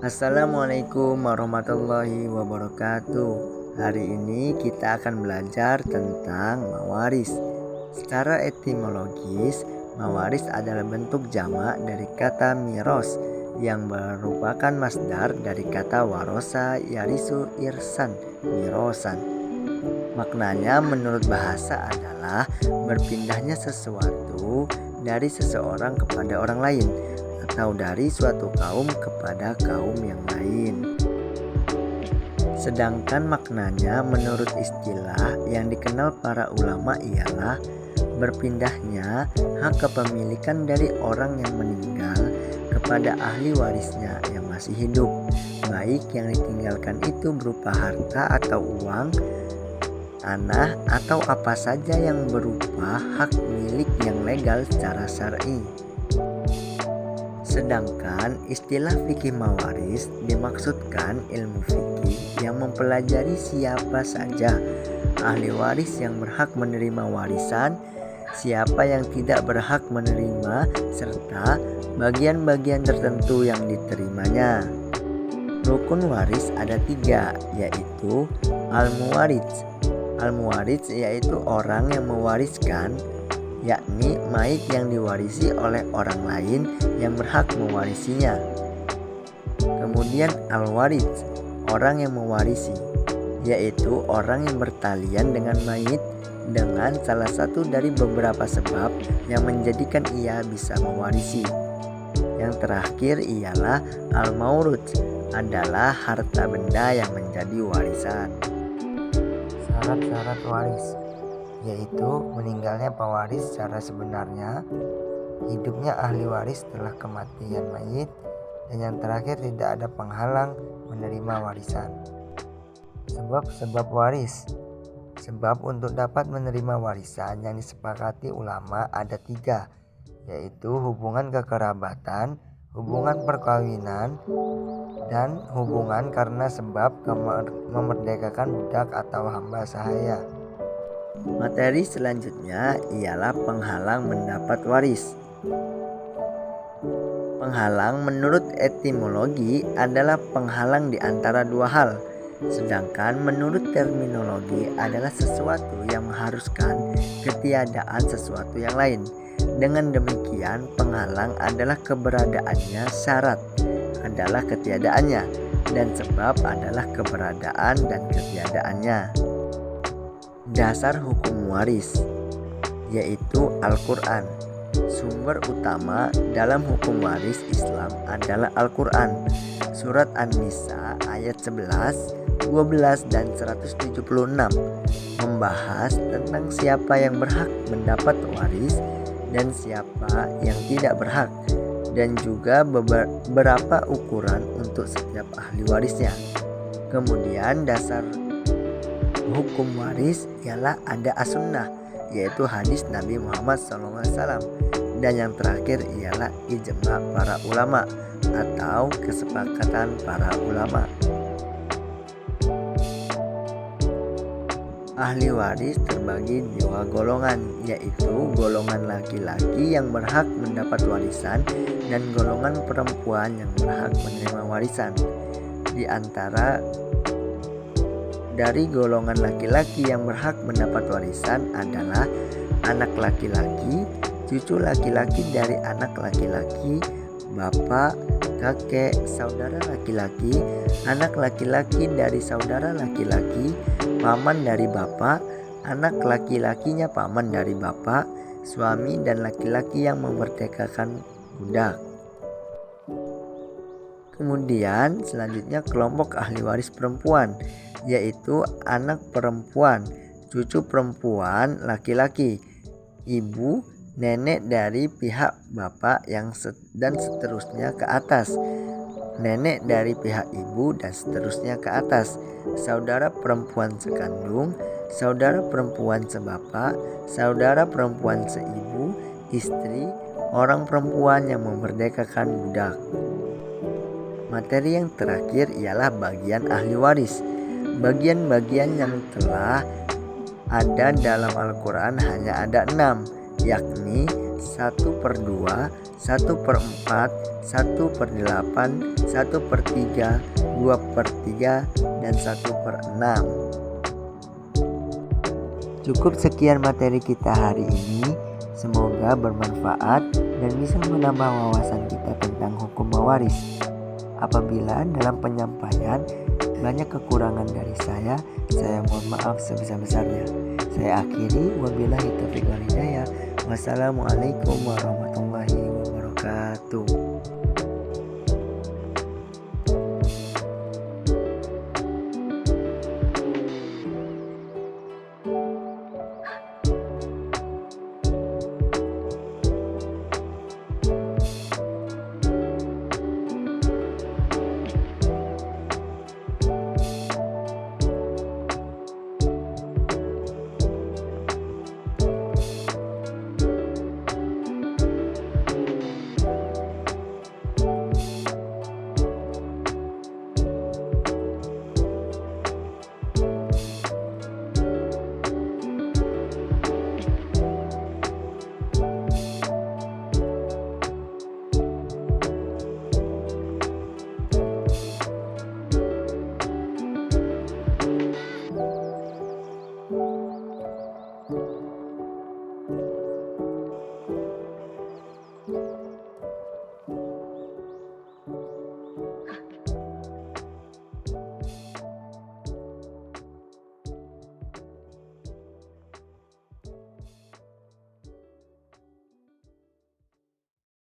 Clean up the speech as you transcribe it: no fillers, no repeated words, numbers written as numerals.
Assalamualaikum warahmatullahi wabarakatuh. Hari ini kita akan belajar tentang mawaris. Secara etimologis, mawaris adalah bentuk jamak dari kata miros yang merupakan masdar dari kata warosa yarisu irsan mirosan. Maknanya menurut bahasa adalah berpindahnya sesuatu dari seseorang kepada orang lain atau dari suatu kaum kepada kaum yang lain. Sedangkan maknanya menurut istilah yang dikenal para ulama ialah berpindahnya hak kepemilikan dari orang yang meninggal kepada ahli warisnya yang masih hidup, baik yang ditinggalkan itu berupa harta atau uang, tanah atau apa saja yang berupa hak milik yang legal secara syar'i. Sedangkan istilah fikih mawaris dimaksudkan ilmu fikih yang mempelajari siapa saja ahli waris yang berhak menerima warisan, siapa yang tidak berhak menerima, serta bagian-bagian tertentu yang diterimanya. Rukun waris ada 3, yaitu al-muwarits. Al-muwarits yaitu orang yang mewariskan, yakni mayit yang diwarisi oleh orang lain yang berhak mewarisinya. Kemudian al-warits, orang yang mewarisi, yaitu orang yang bertalian dengan mayit dengan salah satu dari beberapa sebab yang menjadikan ia bisa mewarisi. Yang terakhir ialah al-mauruth, adalah harta benda yang menjadi warisan. Syarat-syarat waris yaitu meninggalnya pewaris secara sebenarnya, hidupnya ahli waris setelah kematian mayit, dan yang terakhir tidak ada penghalang menerima warisan. Sebab-sebab waris. Sebab untuk dapat menerima warisan yang disepakati ulama ada 3, yaitu hubungan kekerabatan, hubungan perkawinan, dan hubungan karena sebab memerdekakan budak atau hamba sahaya. Materi selanjutnya ialah penghalang mendapat waris. Penghalang menurut etimologi adalah penghalang di antara 2 hal, sedangkan menurut terminologi adalah sesuatu yang mengharuskan ketiadaan sesuatu yang lain. Dengan demikian, penghalang adalah keberadaannya, syarat adalah ketiadaannya, dan sebab adalah keberadaan dan ketiadaannya. Dasar hukum waris yaitu Al-Quran. Sumber utama dalam hukum waris Islam adalah Al-Quran. Surat An-Nisa ayat 11, 12, dan 176 membahas tentang siapa yang berhak mendapat waris dan siapa yang tidak berhak, dan juga beberapa ukuran untuk setiap ahli warisnya. Kemudian dasar hukum waris ialah ada as-sunnah, yaitu hadis Nabi Muhammad SAW, dan yang terakhir ialah ijma' para ulama atau kesepakatan para ulama. Ahli waris terbagi 2 golongan, yaitu golongan laki-laki yang berhak mendapat warisan dan golongan perempuan yang berhak menerima warisan. Di antara dari golongan laki-laki yang berhak mendapat warisan adalah anak laki-laki, cucu laki-laki dari anak laki-laki, bapak, kakek, saudara laki-laki, anak laki-laki dari saudara laki-laki, paman dari bapak, anak laki-lakinya paman dari bapak, suami dan laki-laki yang memerdekakan budak. Kemudian selanjutnya kelompok ahli waris perempuan, yaitu anak perempuan, cucu perempuan laki-laki, ibu, nenek dari pihak bapak dan seterusnya ke atas, nenek dari pihak ibu dan seterusnya ke atas, saudara perempuan sekandung, saudara perempuan sebapak, saudara perempuan seibu, istri, orang perempuan yang memerdekakan budak. Materi yang terakhir ialah bagian ahli waris. Bagian-bagian yang telah ada dalam Al-Quran hanya ada 6, yakni 1/2, 1/4, 1/8, 1/3, 2/3, dan 1/6. Cukup sekian materi kita hari ini. Semoga bermanfaat dan bisa menambah wawasan kita tentang hukum mewaris. Apabila dalam penyampaian banyak kekurangan dari saya mohon maaf sebesar-besarnya. Saya akhiri, wabillahi taufiq wal hidayah. Wassalamualaikum warahmatullahi wabarakatuh.